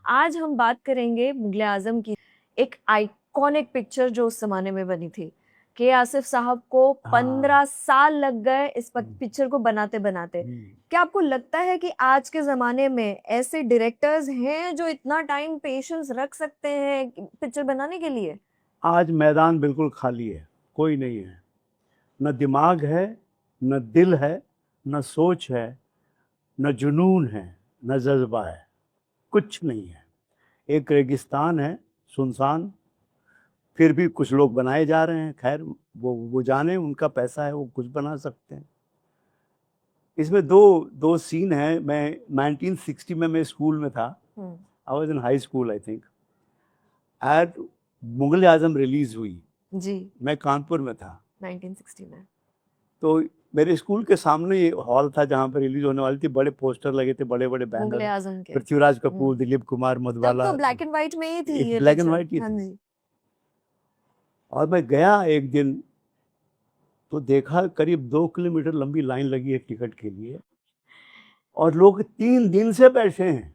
आज हम बात करेंगे मुगले आजम की, एक आइकॉनिक पिक्चर जो उस जमाने में बनी थी। के आसिफ साहब को हाँ 15 साल लग गए इस पिक्चर को बनाते बनाते। हम्म। क्या आपको लगता है कि आज के जमाने में ऐसे डायरेक्टर्स हैं जो इतना टाइम पेशेंस रख सकते हैं पिक्चर बनाने के लिए? आज मैदान बिल्कुल खाली है, कोई नहीं है। न दिमाग है, न दिल है, न सोच है, न जुनून है, न जज्बा है, कुछ नहीं है। एक रेगिस्तान है, सुनसान। फिर भी कुछ लोग बनाए जा रहे हैं। खैर, वो जाने, उनका पैसा है, वो कुछ बना सकते हैं। इसमें दो दो सीन हैं। मैं 1960 में मैं स्कूल में था। I was in high school I think. At Mughal Azam release हुई, जी, मैं कानपुर में था। 1960 में। तो मेरे स्कूल के सामने ये हॉल था जहाँ पर रिलीज होने वाली थी। बड़े पोस्टर लगे थे, बड़े बड़े मुगले बैनर। आजम के। पृथ्वीराज कपूर, दिलीप कुमार, तब मधुबाला। तो ब्लैक एंड व्हाइट में ही थी ये ब्लैक एंड पिक्चर। व्हाइट ही हाँ थी। जी। और मैं गया एक दिन, तो देखा करीब 2 किलोमीटर लंबी लाइन लगी है टिकट के लिए, और लोग 3 दिन से बैठे हैं।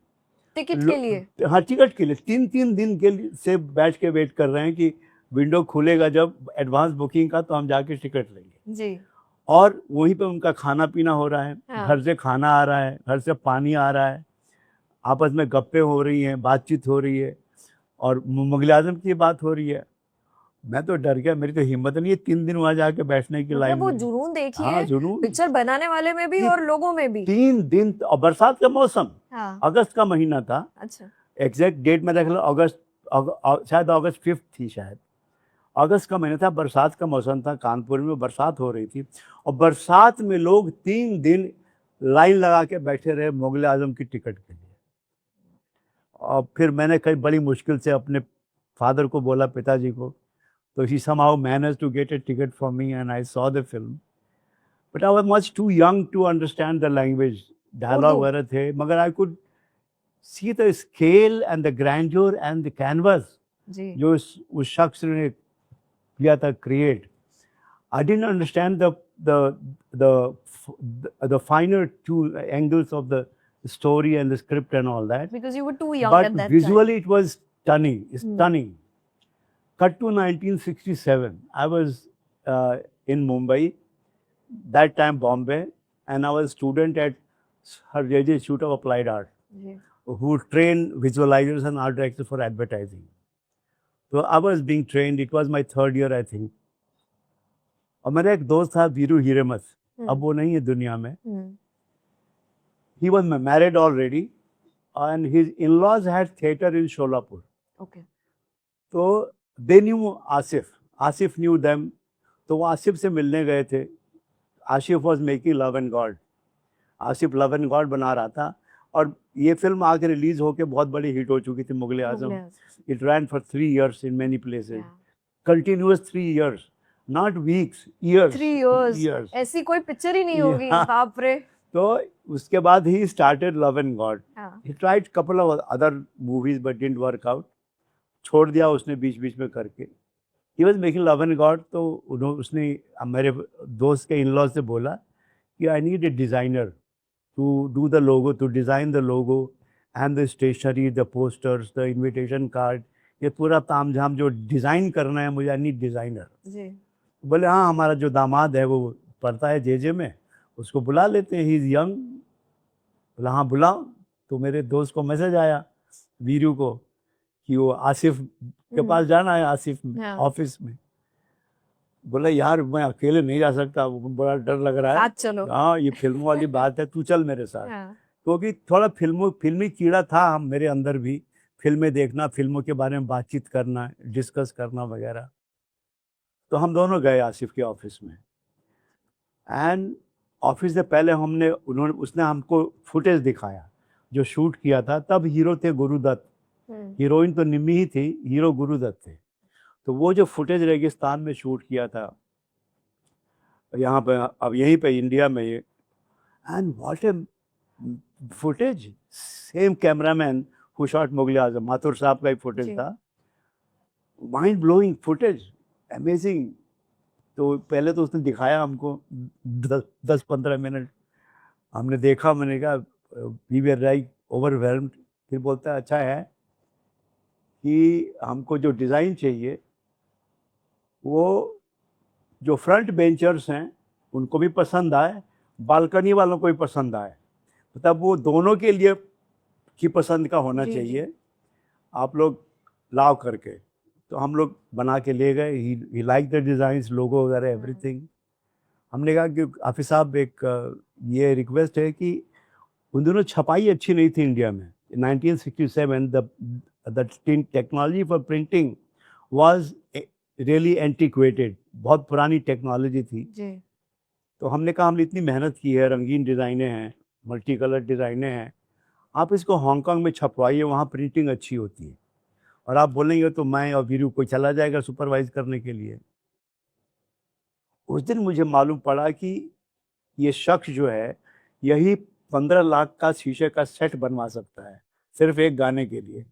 टिकट के लिए? हाँ, टिकट के लिए 3 3 दिन के लिए से बैठ के वेट कर रहे हैं कि विंडो खुलेगा जब एडवांस बुकिंग का, तो हम जाके टिकट लेंगे। जी। और वहीं पे उनका खाना पीना हो रहा है। हाँ। घर से खाना आ रहा है, घर से पानी आ रहा है, आपस में गप्पे हो रही हैं, बातचीत हो रही है, और मुगल आजम की बात हो रही है। मैं तो डर गया, मेरी तो हिम्मत नहीं है 3 दिन वहां जाके बैठने की लाइन मतलब वो में। जुनून हाँ, देखिए, जुनून। पिक्चर बनाने वाले में भी ये और लोगों में भी। 3 दिन, और बरसात का मौसम। हाँ। अगस्त का महीना था। अच्छा। एग्जैक्ट डेट में देख लो, अगस्त, शायद अगस्त 5 थी शायद। अगस्त का महीना था, बरसात का मौसम था, कानपुर में बरसात हो रही थी। और बरसात में लोग 3 दिन लाइन लगा के बैठे रहे मुगल आजम की टिकट के लिए। और फिर मैंने कई बड़ी मुश्किल से अपने फादर को बोला, पिताजी को। तो ही somehow managed to get a ticket for me and I saw the film. But I was much too young to understand the language. Urdu. Dialogue वगैरह थे, मगर I could see the scale and the grandeur and the canvas जी। जो उस शख्स ने किया था create. I didn't understand the the the finer two angles of the story and the script and all that. Because you were too young But at that time. visually it was stunning, stunning. Cut to 1967. I was in Mumbai, that time Bombay, and I was a student at Sir J.J. Institute of Applied Art, जी। who train visualizers and art directors for advertising. So I was being trained. It was my 3rd year, I think. और मेरा एक दोस्त था वीरू हिरेमत, अब वो नहीं है दुनिया में। He was married already, and his in-laws had theater in Sholapur. Okay. तो they knew Asif, Asif knew them. तो वो आसिफ से मिलने गए थे। Asif was making love and God. Asif love and God बना रहा था, और ये फिल्म आगे रिलीज होके बहुत बड़ी हिट हो चुकी थी, Mughal Azam. It ran for 3 years in many places, continuous 3 years, not weeks, years. 3 years ऐसी कोई पिक्चर ही नहीं होगी। बाप रे। तो उसके बाद he started love and God. He tried couple of other movies but didn't work out. छोड़ दिया उसने बीच बीच में करके। He was making love and God. तो उसने मेरे दोस्त के इन लॉ से बोला कि I need a designer to do the logo, to design the logo and the stationery, the posters, the invitation card, ये पूरा तामझाम जो डिज़ाइन करना है मुझे, आई नीड डिज़ाइनर। बोले हाँ, हमारा जो दामाद है वो पढ़ता है जेजे में, उसको बुला लेते हैं, ही इज़ यंग। बोला हाँ बुलाओ। तो मेरे दोस्त को मैसेज आया, वीरू को, कि वो आसिफ के पास जाना है, आसिफ ऑफिस में। बोला यार मैं अकेले नहीं जा सकता, बड़ा डर लग रहा है। चलो। हाँ, ये फिल्मों वाली बात है, तू चल मेरे साथ। क्योंकि थोड़ा फिल्मी कीड़ा था हम मेरे अंदर भी, फिल्में देखना, फिल्मों के बारे में बातचीत करना, डिस्कस करना वगैरह। तो हम दोनों गए आसिफ के ऑफिस में। एंड ऑफिस से पहले उसने हमको फुटेज दिखाया जो शूट किया था। तब हीरो थे गुरुदत्त, हीरोइन तो निम्मी ही थी, हीरो गुरुदत्त थे। तो वो जो फुटेज रेगिस्तान में शूट किया था, यहाँ पे, अब यहीं पे इंडिया में ये, and what a footage. Same cameraman who shot Mughal Azam, Mathur साहब का ही फुटेज था। Mind blowing footage, amazing. तो पहले तो उसने दिखाया हमको 10-15 मिनट, हमने देखा, मैंने कहा वी वर लाइक ओवरवेल्म्ड। फिर बोलता है अच्छा है, कि हमको जो डिज़ाइन चाहिए वो जो फ्रंट बेंचर्स हैं उनको भी पसंद आए, बालकनी वालों को भी पसंद आए, मतलब वो दोनों के लिए की पसंद का होना जी, जी। चाहिए, आप लोग लाओ करके। तो हम लोग बना के ले गए, ही लाइक द डिज़ाइंस, लोगो वगैरह एवरीथिंग। हमने कहा कि ऑफिस साहब एक ये रिक्वेस्ट है कि उन दिनों छपाई अच्छी नहीं थी इंडिया में। 1967 the technology for printing was really antiquated, बहुत पुरानी टेक्नोलॉजी थी। जी। तो हमने कहा हमने इतनी मेहनत की है, रंगीन डिज़ाइनें हैं, मल्टी कलर डिज़ाइनें हैं, आप इसको हांगकांग में छपवाइए, वहाँ प्रिंटिंग अच्छी होती है, और आप बोलेंगे तो मैं और वीरू कोई चला जाएगा सुपरवाइज करने के लिए। उस दिन मुझे मालूम पड़ा कि ये शख्स जो है यही 15 लाख का शीशे का सेट बनवा सकता है सिर्फ एक गाने के लिए।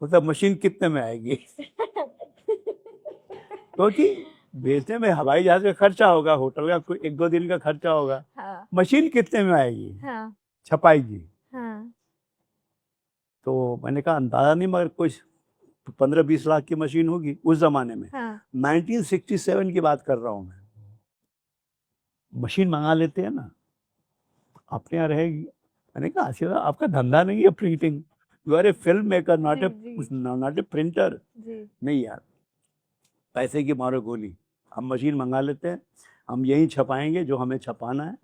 मतलब मशीन कितने में आएगी? क्योंकि भेजने में हवाई जहाज का खर्चा होगा, होटल का कोई 1-2 दिन का खर्चा होगा, हाँ। मशीन कितने में आएगी? हाँ। छपाई की। हाँ। तो मैंने कहा अंदाजा नहीं, मगर कुछ 15-20 लाख की मशीन होगी उस जमाने में। हाँ। 1967 की बात कर रहा हूँ मैं। मशीन मंगा लेते हैं ना, अपने यहाँ रहेगी। मैंने कहा आशीर्वाद आपका धंधा नहीं है printing, you are a film maker, जी, जी। Not a printer. जी। नहीं यार, पैसे की मारो गोली, हम मशीन मंगा लेते हैं, हम यहीं छपाएंगे जो हमें छपाना है।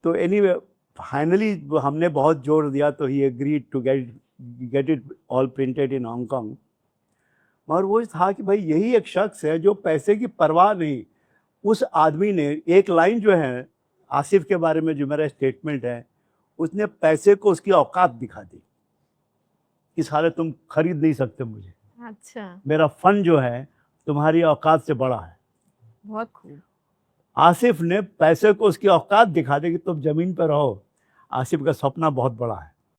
तो एनीवे फाइनली हमने बहुत जोर दिया, तो he agreed to get it all printed in Hong. मगर वो था कि भाई यही एक शख्स है जो पैसे की परवाह नहीं, उस आदमी ने एक लाइन जो है आसिफ के बारे में जो मेरा स्टेटमेंट है, उसने पैसे को उसकी औकात दिखा दी कि साले तुम खरीद नहीं सकते मुझे, अच्छा। मेरा फन जो है तुम्हारी औकात से बड़ा है। बहुत खूब। आसिफ ने पैसे को उसकी औकात दिखा दी कि तुम जमीन पर रहो, आसिफ का सपना बहुत बड़ा है।